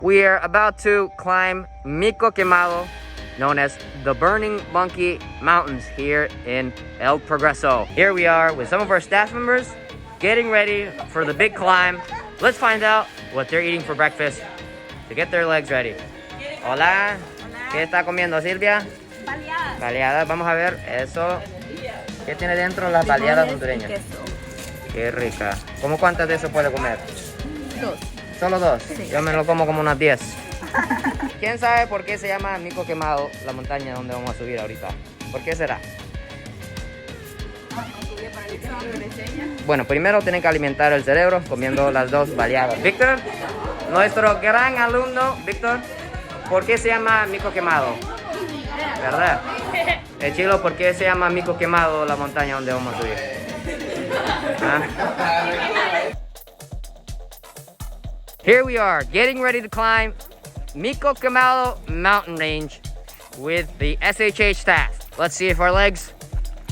We are about to climb Mico Quemado, known as the Burning Monkey Mountains here in El Progreso. Here we are with some of our staff members getting ready for the big climb. Let's find out what they're eating for breakfast to get their legs ready. Hola, ¿qué está comiendo Silvia? Baleadas. Baleadas, vamos a ver eso. ¿Qué tiene dentro las baleadas hondureñas? Queso. Qué rica. ¿Cómo cuántas de eso puede comer? 2. ¿Solo 2? Sí. Yo me lo como como unas 10. ¿Quién sabe por qué se llama Mico Quemado la montaña donde vamos a subir ahorita? ¿Por qué será? Bueno, primero tienen que alimentar el cerebro comiendo las 2 baleadas. Víctor, nuestro gran alumno, Víctor, ¿por qué se llama Mico Quemado? ¿Verdad? Chilo, ¿por qué se llama Mico Quemado la montaña donde vamos a subir? ¿Ah? Here we are, getting ready to climb Mico Quemado mountain range with the SHH staff. Let's see if our legs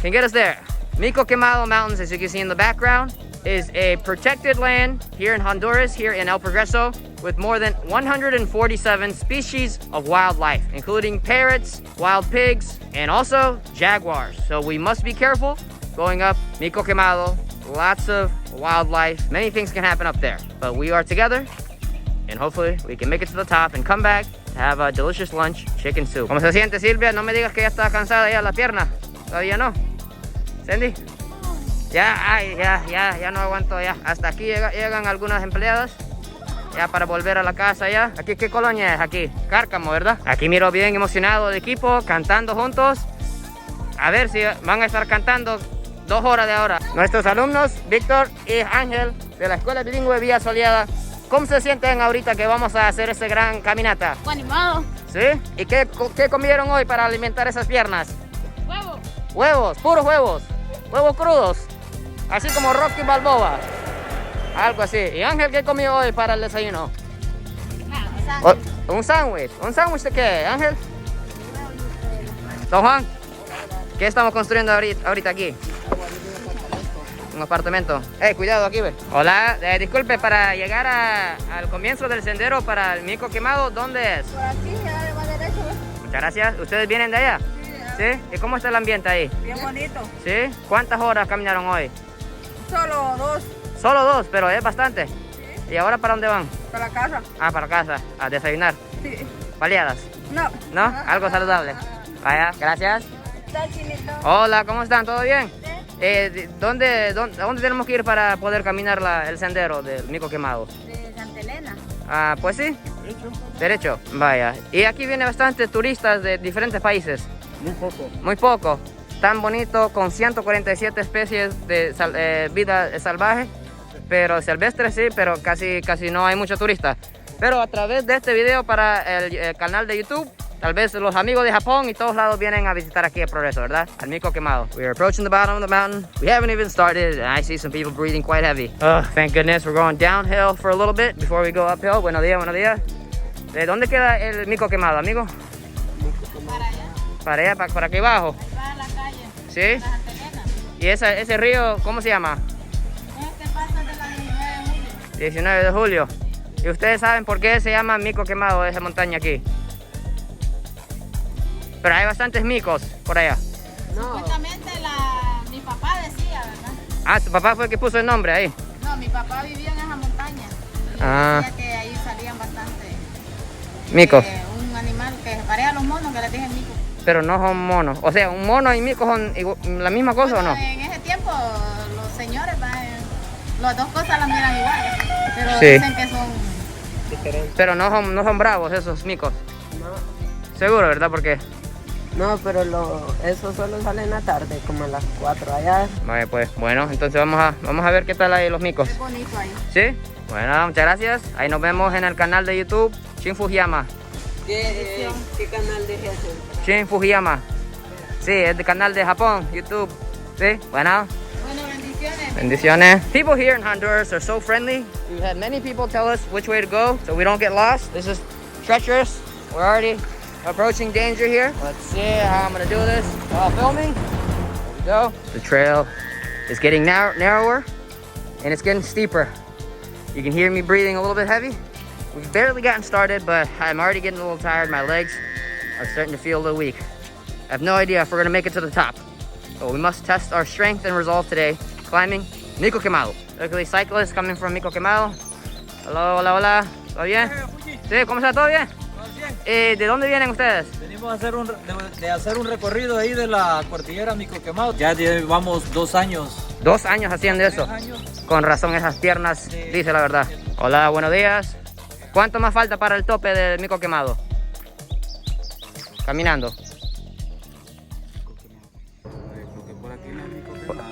can get us there. Mico Quemado Mountains, as you can see in the background, is a protected land here in Honduras, here in El Progreso, with more than 147 species of wildlife, including parrots, wild pigs, and also jaguars. So we must be careful going up Mico Quemado. Lots of wildlife. Many things can happen up there. But we are together, and hopefully we can make it to the top and come back to have a delicious lunch, chicken soup. ¿Cómo se siente, Silvia? No me digas que ya está cansada ya la pierna. Todavía no. Sandy? Ya no aguanto ya. Hasta aquí llegan algunas empleadas. Ya para volver a la casa ya. ¿Aquí qué colonia es? Aquí, Cárcamo, ¿verdad? Aquí miro bien emocionado el equipo, cantando juntos. A ver si van a estar cantando 2 horas de ahora. Nuestros alumnos, Víctor y Ángel, de la Escuela Bilingüe Villa Soleada, ¿cómo se sienten ahorita que vamos a hacer ese gran caminata? Animado. ¿Sí? ¿Y qué comieron hoy para alimentar esas piernas? Huevo. Huevos, puros huevos. Huevos crudos. Así como Rocky Balboa. Algo así. ¿Y Ángel qué comió hoy para el desayuno? Nada, Un sándwich. ¿Un sándwich de qué, Ángel? Don Juan, ¿qué estamos construyendo ahorita aquí? Un apartamento. Cuidado aquí, ve. Hola, disculpe, para llegar al comienzo del sendero para el Mico Quemado, ¿dónde es? Por aquí, ya va derecho. Muchas gracias. ¿Ustedes vienen de allá? Sí. ¿Y cómo está el ambiente ahí? Bien bonito. ¿Sí? ¿Cuántas horas caminaron hoy? Solo 2. Solo 2, pero es bastante. Sí. ¿Y ahora para dónde van? Para la casa. Ah, para casa, a desayunar. Sí. ¿Baleadas? No. ¿No? Algo saludable. Vaya, gracias. Está chinito. Hola, ¿cómo están? ¿Todo bien? ¿Dónde tenemos que ir para poder caminar el sendero del Mico Quemado? De Santa Elena. Ah, pues sí. Derecho. Vaya. Y aquí vienen bastantes turistas de diferentes países. Muy poco. Muy poco. Tan bonito, con 147 especies de vida salvaje, pero silvestre sí, pero casi no hay muchos turistas. Pero a través de este video para el canal de YouTube, tal vez los amigos de Japón y todos lados vienen a visitar aquí el Progreso, ¿verdad? Al Mico Quemado. We are approaching the bottom of the mountain. We haven't even started, and I see some people breathing quite heavy. Oh, thank goodness we're going downhill for a little bit before we go uphill. Buenos días, buenos días. ¿De dónde queda el Mico Quemado, amigo? Para allá. Para allá, para aquí abajo. Ahí va a la calle. ¿Sí? La Santa Elena. ¿Y ese río, cómo se llama? Este pasa de la 19 de julio. 19 de julio. ¿Y ustedes saben por qué se llama Mico Quemado esa montaña aquí? Pero hay bastantes micos por allá. Supuestamente mi papá decía, ¿verdad? Ah, su papá fue el que puso el nombre ahí. No, mi papá vivía en esa montaña. Y Ah. decía que ahí salían bastante. Micos. Un animal que se parece a los monos que les dije mico. Pero no son monos. O sea, ¿un mono y mico son la misma cosa o no? En ese tiempo los señores, las 2 cosas las miran iguales. Pero Sí. dicen que son... Diferente. Pero no son bravos esos micos. No, Seguro, ¿verdad? Porque... no, pero eso solo sale en la tarde, como a las 4 allá. Vale, pues, bueno, entonces vamos a ver qué tal ahí los micos. Es bonito ahí. ¿Sí? Bueno, muchas gracias. Ahí nos vemos en el canal de YouTube, Shin Fujiyama. ¿Qué canal de ese? Shin Fujiyama. Sí, es el canal de Japón, YouTube. ¿Sí? Bueno. Bueno, bendiciones. Bendiciones. People here in Honduras are so friendly. We've had many people tell us which way to go so we don't get lost. This is treacherous. We're already approaching danger here. Let's see how I'm gonna do this while filming. There we go. The trail is getting narrower and it's getting steeper. You can hear me breathing a little bit heavy. We've barely gotten started, but I'm already getting a little tired. My legs are starting to feel a little weak. I have no idea if we're gonna make it to the top, but we must test our strength and resolve today, climbing Mico Quemado. Look at these cyclists coming from Mico Quemado. Hola, hola, hola. ¿Todo bien? Sí, ¿cómo está? ¿Todo bien? ¿De dónde vienen ustedes? Venimos a hacer un recorrido ahí de la cordillera Mico Quemado. Ya llevamos 2 años. 2 años haciendo eso. 3 años. Con razón esas piernas, dice la verdad. Hola, buenos días. ¿Cuánto más falta para el tope del Mico Quemado? Caminando.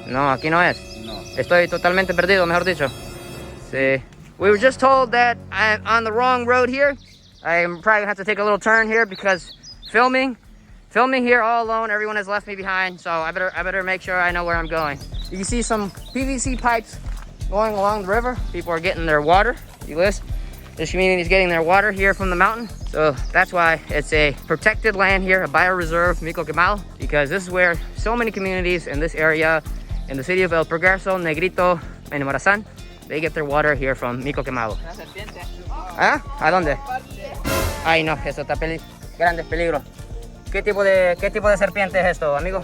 No, aquí no es. Estoy totalmente perdido, mejor dicho. Sí. We were just told that I'm on the wrong road here. I'm probably gonna have to take a little turn here because filming here all alone, everyone has left me behind. So I better make sure I know where I'm going. You can see some PVC pipes going along the river. People are getting their water. This community is getting their water here from the mountain. So that's why it's a protected land here, a bioreserve, Mico Quemado, because this is where so many communities in this area, in the city of El Progreso, Negrito, and Morazán, they get their water here from Mico Quemado. ¿Ah? ¿A dónde? Ay, no, eso está grandes peligros. ¿Qué tipo de serpiente es esto, amigo?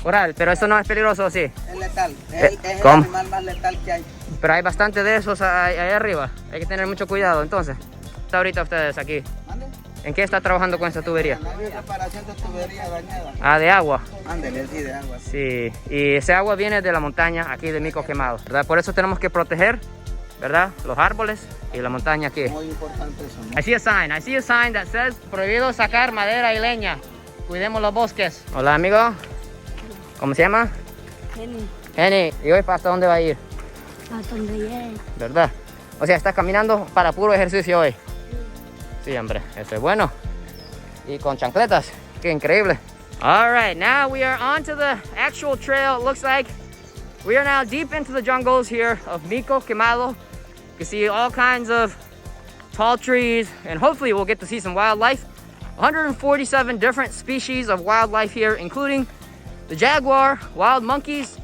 Coral, pero eso no es peligroso, ¿sí? Es letal, es el ¿cómo? animal más letal que hay. Pero hay bastante de esos ahí arriba. Hay que tener mucho cuidado, entonces. ¿Está ahorita ustedes aquí? ¿Mande? ¿En qué está trabajando con esta tubería? La reparación de tubería dañada. Ah, de agua. Ándele, sí, de agua. Sí, y ese agua viene de la montaña aquí de Mico Quemado, ¿verdad? Por eso tenemos que proteger, ¿verdad? Los árboles y la montaña aquí. Muy importante eso, ¿no? I see a sign that says prohibido sacar madera y leña. Cuidemos los bosques. Hola, amigo. ¿Cómo se llama? Jenny. ¿Y hoy hasta dónde va a ir? Hasta donde llegue. ¿Verdad? O sea, estás caminando para puro ejercicio hoy. Sí, hombre, eso es bueno. Y con chancletas, qué increíble. All right, now we are on to the actual trail. It looks like we are now deep into the jungles here of Mico Quemado. You can see all kinds of tall trees, and hopefully we'll get to see some wildlife. 147 different species of wildlife here, including the jaguar, wild monkeys,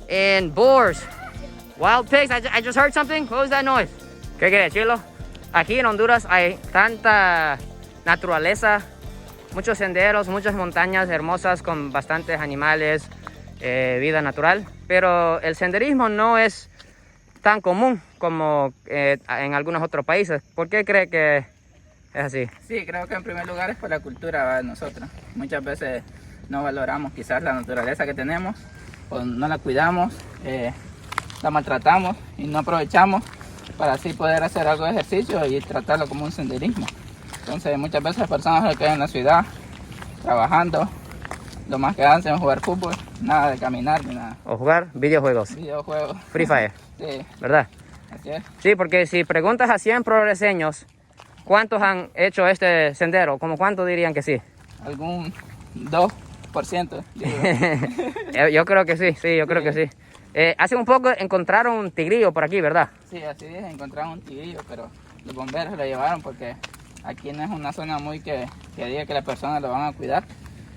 and boars. Wild pigs. I just heard something. What was that noise? ¿Qué quieres, Chilo? Aquí en Honduras hay tanta naturaleza, muchos senderos, muchas montañas hermosas con bastantes animales, vida natural. Pero el senderismo no es tan común como en algunos otros países. ¿Por qué cree que es así? Sí, creo que en primer lugar es por la cultura de nosotros. Muchas veces no valoramos quizás la naturaleza que tenemos, o no la cuidamos, la maltratamos y no aprovechamos para así poder hacer algo de ejercicio y tratarlo como un senderismo. Entonces muchas veces las personas que quedan en la ciudad trabajando, lo más que hacen es jugar fútbol, nada de caminar ni nada. O jugar videojuegos. Videojuegos. Free Fire. Sí, ¿Verdad? así es. Sí, porque si preguntas a 100 progreseños, ¿cuántos han hecho este sendero? ¿Cómo cuánto dirían que sí? Algún 2%. Digo. Yo creo que sí, yo creo que sí. Hace un poco encontraron un tigrillo por aquí, ¿verdad? Sí, así es, encontraron un tigrillo, pero los bomberos lo llevaron porque aquí no es una zona muy que diga que las personas lo van a cuidar.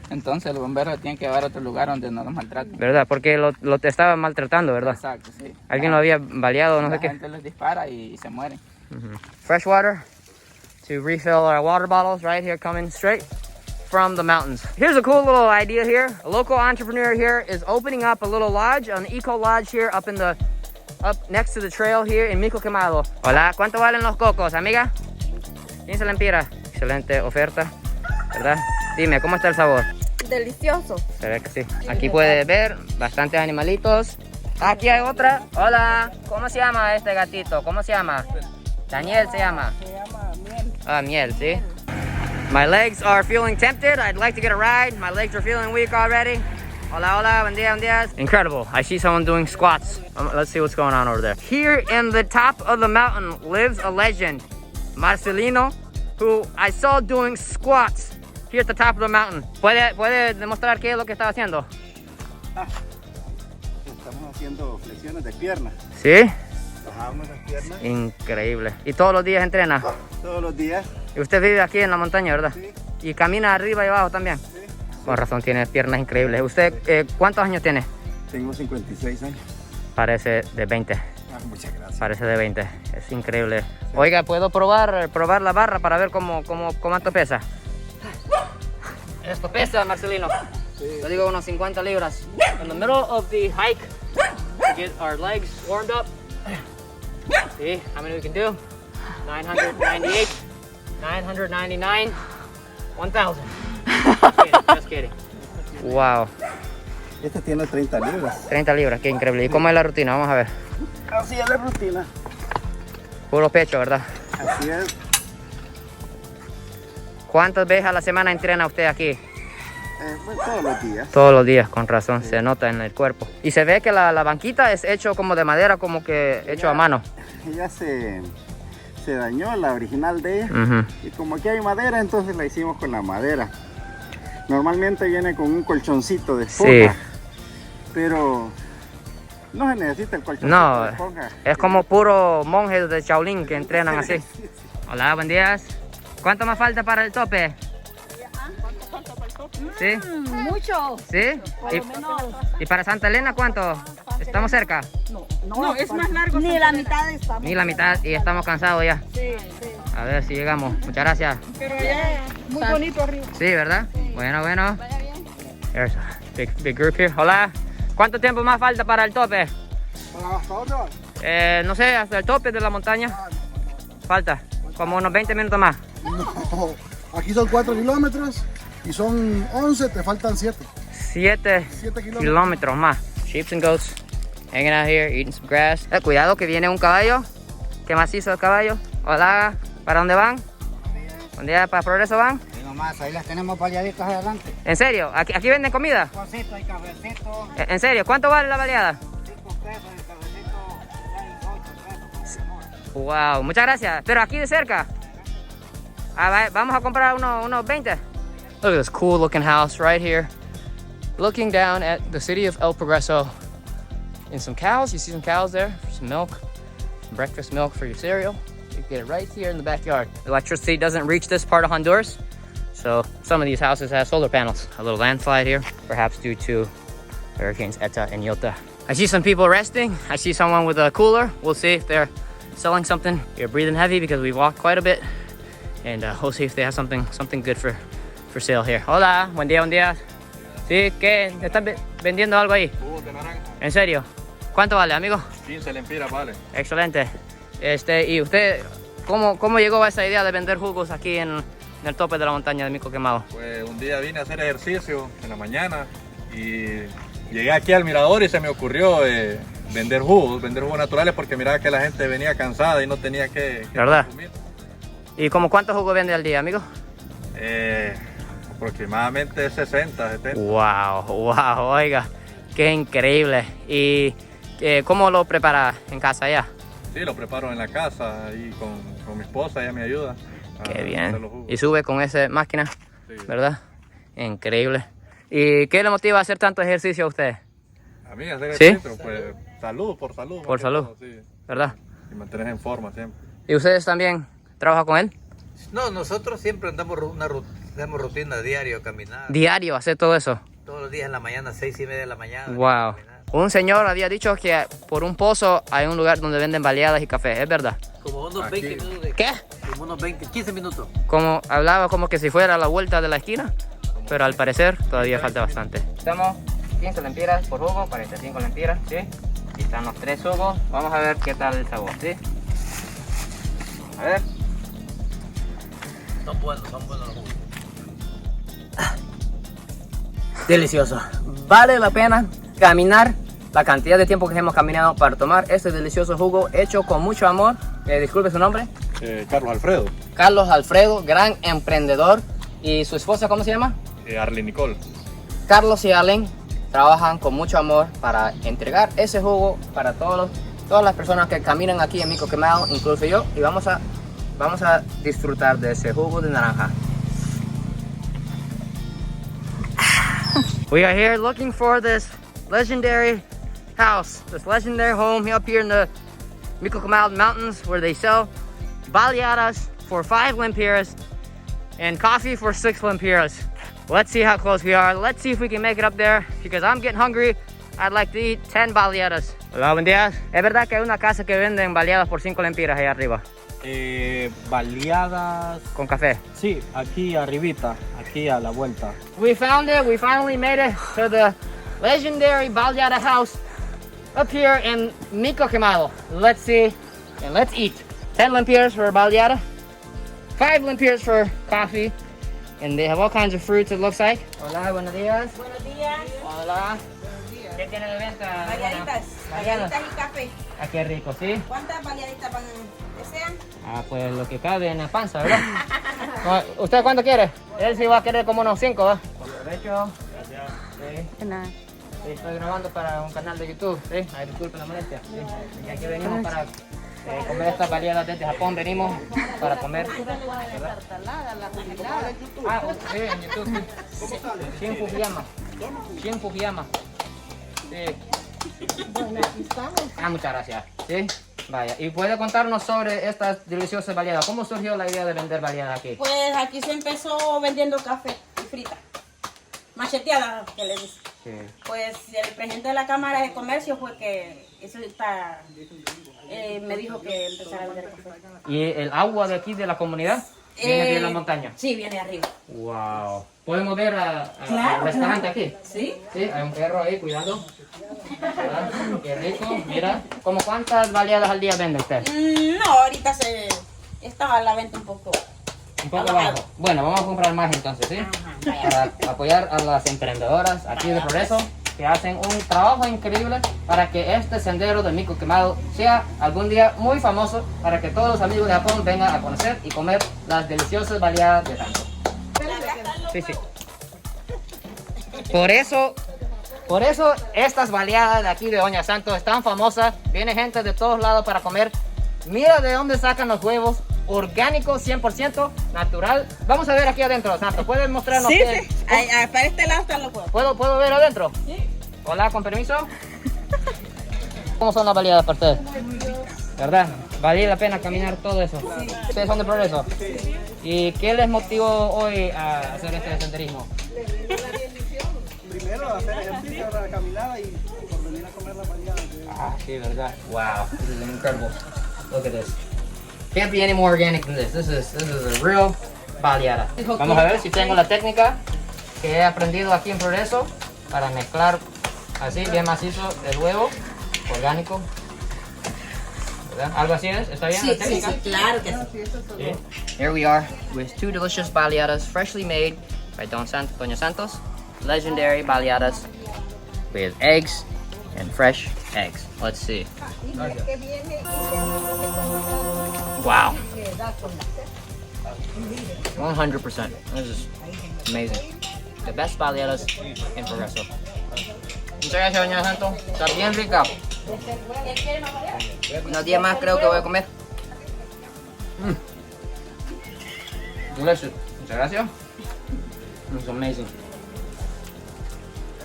Entonces los bomberos lo tienen que llevar a otro lugar donde no los maltraten. ¿Verdad? Porque lo estaban maltratando, ¿verdad? Exacto, sí. Alguien lo había baleado, no sé La qué. gente los dispara y se mueren. Fresh water to refill our water bottles right here coming straight from the mountains. Here's a cool little idea here. A local entrepreneur here is opening up a little lodge, an eco lodge here up next to the trail here in Mico Quemado. Hola, ¿cuánto valen los cocos, amiga? 15 lempiras. Excelente oferta, ¿verdad? Dime, ¿cómo está el sabor? Delicioso. Se ve que sí. Aquí puedes ver bastantes animalitos. Aquí hay otra. Hola, ¿cómo se llama este gatito? ¿Cómo se llama? Daniel se llama. Se llama miel. Ah, miel, ¿sí? My legs are feeling tempted. I'd like to get a ride. My legs are feeling weak already. Hola, hola, buen día, buen día. Incredible. I see someone doing squats. Let's see what's going on over there. Here in the top of the mountain lives a legend, Marcelino, who I saw doing squats here at the top of the mountain. ¿Puede demostrar qué es lo que está haciendo? Estamos haciendo flexiones de piernas. ¿Sí? Bajamos las piernas Increíble. ¿Y todos los días entrena? todos los días. Y usted vive aquí en la montaña, ¿verdad? Sí. Y camina arriba y abajo también. Sí. Con razón, tiene piernas increíbles. ¿Usted cuántos años tiene? Tengo 56 años. Parece de 20. Muchas gracias. Parece de 20. Es increíble. Oiga, ¿puedo probar la barra para ver cuánto pesa? Esto pesa, Marcelino. Yo digo unos 50 libras. In the middle of the hike, to get our legs warmed up. See how many we can do? 998, 999, 1000. Just kidding. Wow. Este tiene 30 libras. 30 libras, qué increíble. ¿Y cómo es la rutina? Vamos a ver. Así es la rutina. Puro pecho, ¿verdad? Así es. ¿Cuántas veces a la semana entrena usted aquí? Pues todos los días. Todos los días, con razón, se nota en el cuerpo. Y se ve que la banquita es hecho como de madera, como que hecho a mano. Ella se dañó, la original de ella. Ujú. Y como aquí hay madera, entonces la hicimos con la madera. Normalmente viene con un colchoncito de esponja. Sí. Pero no se necesita el colchoncito No, de esponja. es como puro monjes de Shaolin que entrenan así. Hola, buen día. ¿Cuánto más falta para el tope? ¿Sí? Mucho. ¿Sí? ¿Y para Santa Elena cuánto? ¿Estamos cerca? No, es más largo. Ni la mitad estamos. Ni la mitad y estamos cansados ya. Sí, sí. A ver si llegamos. Muchas gracias. Pero allá es muy bonito arriba. Sí, ¿verdad? Bueno. There's a big group here. Hola. ¿Cuánto tiempo más falta para el tope? ¿Hasta dónde vas? No sé, hasta el tope de la montaña. Falta. Como unos 20 minutos más. No, aquí son 4 kilómetros y son 11, te faltan 7. 7 kilómetros más. Sheep and goats hanging out here, eating some grass. Cuidado que viene un caballo. ¿Qué macizo el caballo? Hola, ¿para dónde van? ¿Buen día? ¿Para Progreso van? Y nomás, ahí las tenemos baleaditas adelante. ¿En serio? ¿Aquí venden comida? Cosito y cafecito, ¿En serio? ¿Cuánto vale la baleada? 5 pesos, el cafecito, 6, 8 pesos, por amor. Wow, muchas gracias. Pero aquí de cerca. Vamos a comprar unos 20. Look at this cool looking house right here. Looking down at the city of El Progreso. And some cows, you see some cows there, some milk, some breakfast milk for your cereal. You get it right here in the backyard. Electricity doesn't reach this part of Honduras, so some of these houses have solar panels. A little landslide here, perhaps due to Hurricanes Eta and Iota. I see some people resting. I see someone with a cooler. We'll see if they're selling something. You're breathing heavy because we walked quite a bit. And we'll see if they have something good for sale here. Hola, buen día. Sí, ¿qué? ¿Están vendiendo algo ahí? Jugos de naranja. ¿En serio? ¿Cuánto vale, amigo? 15 lempiras vale. Excelente. ¿Y usted cómo llegó a esa idea de vender jugos aquí en el tope de la montaña de Mico Quemado? Pues un día vine a hacer ejercicio en la mañana y llegué aquí al mirador y se me ocurrió vender jugos naturales porque miraba que la gente venía cansada y no tenía que ¿verdad? consumir. ¿Y como cuántos jugos vende al día, amigo? Aproximadamente 60, 70. Wow, oiga, qué increíble. ¿Y cómo lo prepara en casa allá? Sí, lo preparo en la casa y con mi esposa, ella me ayuda. Qué hacer bien. los jugos. Y sube con esa máquina, Sí. ¿verdad? Increíble. ¿Y qué le motiva a hacer tanto ejercicio a usted? A mí hacer ¿Sí? ejercicio, pues salud, por salud. Por más que salud. todo, sí. ¿Verdad? Y mantener en forma siempre. ¿Y ustedes también trabajan con él? No, nosotros siempre hacemos rutina diario, caminar. Diario, hacer todo eso. Todos los días en la mañana, 6:30 de la mañana. Wow. Caminar. Un señor había dicho que por un pozo hay un lugar donde venden baleadas y café, ¿es verdad? Como unos 20 minutos. ¿Qué? Como unos 15 minutos. Como hablaba como que si fuera a la vuelta de la esquina, pero al parecer todavía falta bastante. Estamos 15 lempiras por jugo, 45 lempiras, ¿sí? Y están los 3 jugos. Vamos a ver qué tal el sabor, ¿sí? A ver. Son buenos los jugos. Delicioso. Vale la pena caminar la cantidad de tiempo que hemos caminado para tomar este delicioso jugo hecho con mucho amor. Disculpe su nombre. Carlos Alfredo. Carlos Alfredo, gran emprendedor. ¿Y su esposa cómo se llama? Arlene Nicole. Carlos y Arlen trabajan con mucho amor para entregar ese jugo para todas las personas que caminan aquí en Mico Quemado, incluso yo. Y vamos a disfrutar de ese jugo de naranja. We are here looking for this legendary house, this legendary home up here in the Mico Quemado Mountains where they sell baleadas for 5 lempiras and coffee for 6 lempiras. Let's see how close we are. Let's see if we can make it up there because I'm getting hungry. I'd like to eat 10 baleadas. Hola, buen día. ¿Es verdad que hay una casa que venden baleadas por 5 lempiras ahí arriba? Baleadas. Con café. Sí, aquí arribita, aquí a la vuelta. We found it. We finally made it to the legendary baleada house up here in Mico Quemado. Let's see and let's eat. 10 lempiras for baleada, 5 lempiras for coffee, and they have all kinds of fruits it looks like. Hola, buenos días. Buenos días. Hola. ¿Qué tiene de venta? Baleaditas. Baleaditas y café. Ah, qué rico, ¿sí? ¿Cuántas baleaditas desean? Ah, pues lo que cabe en la panza, ¿verdad? ¿Usted cuánto quiere? Él sí va a querer como unos 5, ¿va? Derecho. Gracias. Sí. Nada. Sí, estoy grabando para un canal de YouTube, ¿sí? Ay, disculpen la molestia. Sí. Y aquí venimos para comer estas baleadas desde Japón, venimos para comer. ¿Verdad? Ah, sí, en YouTube, sí. Shin Fujiyama. Shin Fujiyama. Sí. Bueno, aquí estamos. Ah, muchas gracias. Sí. Vaya, y puede contarnos sobre estas deliciosas baleadas. ¿Cómo surgió la idea de vender baleadas aquí? Pues aquí se empezó vendiendo café y frita. Macheteada, que le dice. Sí. Pues el presidente de la Cámara de Comercio fue que me dijo que empezara a vender café. ¿Y el agua de aquí de la comunidad viene de la montaña? Sí, viene arriba. Wow. ¿Podemos ver al Claro, restaurante aquí? Sí. Sí, hay un perro ahí, cuidado. ¿Verdad? Qué rico, mira. ¿Cómo cuántas baleadas al día vende usted? No, ahorita estaba a la venta un poco. Un poco bajo. Bueno, vamos a comprar más entonces, ¿sí? Para apoyar a las emprendedoras aquí de Progreso que hacen un trabajo increíble para que este sendero de Mico Quemado sea algún día muy famoso para que todos los amigos de Japón vengan a conocer y comer las deliciosas baleadas de Santo. Sí, sí. Por eso estas baleadas de aquí de Doña Santos están famosas. Viene gente de todos lados para comer. Mira de dónde sacan los huevos. Orgánico, 100%, natural. Vamos a ver aquí adentro, Santos. ¿Puedes mostrarnos? Sí, sí. Para este lado están los huevos. ¿Puedo ver adentro? Sí. Hola, con permiso. ¿Cómo son las baleadas para ustedes? ¿Verdad? Vale la pena caminar todo eso. Sí. ¿Ustedes son de Progreso? Sí. ¿Y qué les motivó hoy a hacer este senderismo? Primero hacer ejercicio para la caminada y por venir a comer la baleada. Ah, sí, verdad. Wow, this is incredible. Look at this. Can't be any more organic than this. This is a real baleada. Vamos a ver si tengo la técnica que he aprendido aquí en Progreso para mezclar así bien macizo el huevo orgánico. ¿Verdad? ¿Algo así es? ¿Está bien la técnica? Sí, claro que sí. Here we are with 2 delicious baleadas freshly made by Doña Santos. Legendary baleadas with eggs and fresh eggs. Let's see. Wow. 100%. This is amazing. The best baleadas in Progreso. Muchas gracias, Doña Santos. Está bien rica. Unos días más creo que voy a comer. Delicious. Muchas gracias. It's amazing.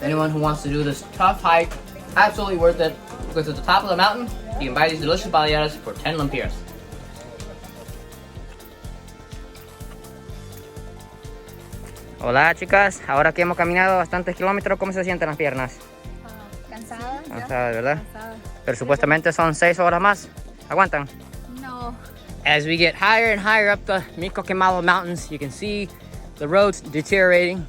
Anyone who wants to do this tough hike, absolutely worth it. Go to the top of the mountain, you can buy these delicious baleadas for 10 lempiras. Hola chicas, ahora que hemos caminado bastantes kilómetros, ¿cómo se sienten las piernas? Cansada. Cansadas, ¿verdad? Cansada. Pero supuestamente son 6 horas más. ¿Aguantan? No. As we get higher and higher up the Mico Quemado mountains, you can see the roads deteriorating.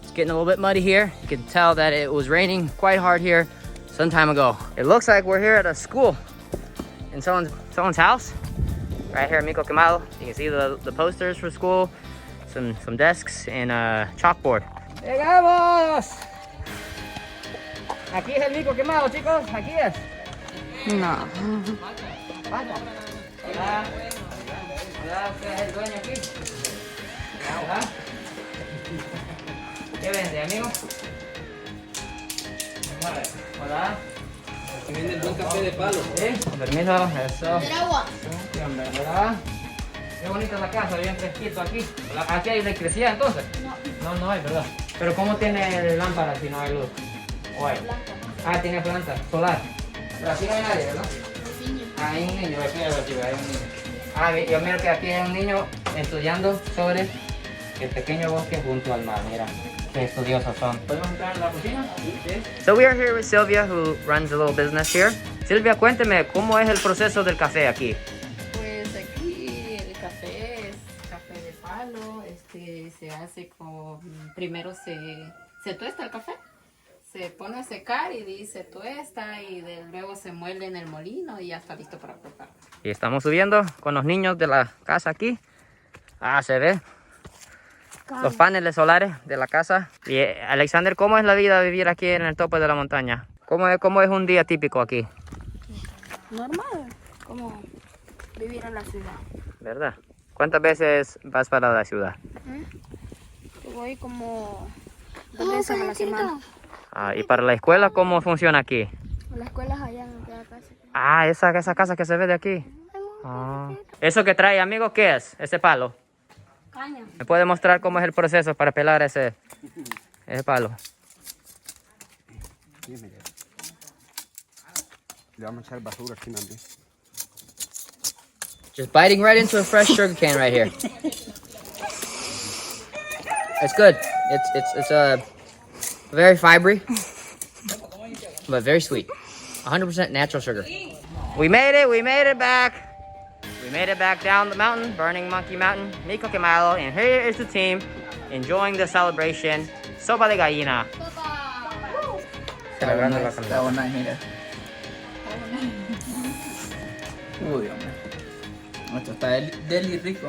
It's getting a little bit muddy here. You can tell that it was raining quite hard here some time ago. It looks like we're here at a school in someone's house right here at Mico Quemado. You can see the posters for school, some desks and a chalkboard. ¡Llegamos! Aquí es el Mico Quemado, chicos. Aquí es. No. Vaya. Hola. Hola, ¿usted es el dueño aquí? Hola. ¿Qué vende, amigo? Hola. Que vende el buen café de palo. Sí, con permiso, eso. ¿Quiere agua? Sí, hombre, ¿verdad? Qué bonita la casa, bien fresquito aquí. ¿Aquí hay electricidad entonces? No. No hay, ¿verdad? Pero ¿cómo tiene lámpara si no hay luz? ¿O hay? Ah, tiene planta solar. Pero aquí no hay nadie, ¿verdad? Hay un niño, aquí hay un niño. Ah, yo miro que aquí hay un niño estudiando sobre el pequeño bosque junto al mar, mira. Qué estudiosos son. ¿Podemos entrar en la cocina? Sí. So we are here with Sylvia, who runs a little business here. Silvia, cuénteme, ¿cómo es el proceso del café aquí? Pues aquí el café es café de palo, se hace con, primero se tuesta el café, se pone a secar y se tuesta y luego se muele en el molino y ya está listo para preparar. Y estamos subiendo con los niños de la casa aquí. Ah, se ve los paneles solares de la casa. Y Alexander, ¿cómo es la vida vivir aquí en el tope de la montaña? ¿Cómo es un día típico aquí? Normal, como vivir en la ciudad. ¿Verdad? ¿Cuántas veces vas para la ciudad? Yo voy como 2 veces a la semana. Ah, ¿y para la escuela cómo funciona aquí? La escuela es allá en la casa. Ah, esa casa que se ve de aquí. Ah. ¿Eso que trae, amigo, qué es? Ese palo. Caña. ¿Me puede mostrar cómo es el proceso para pelar ese palo? Le vamos a echar basura aquí también. Just biting right into a fresh sugar cane right here. It's good. It's very fibery, but very sweet. 100% natural sugar. We made it back. We made it back down the mountain, Burning Monkey Mountain, Mico Quemado, and here is the team enjoying the celebration. Sopa de gallina. Celebrando la Está comida. buena, mira. Uy, hombre. Esto está deli rico.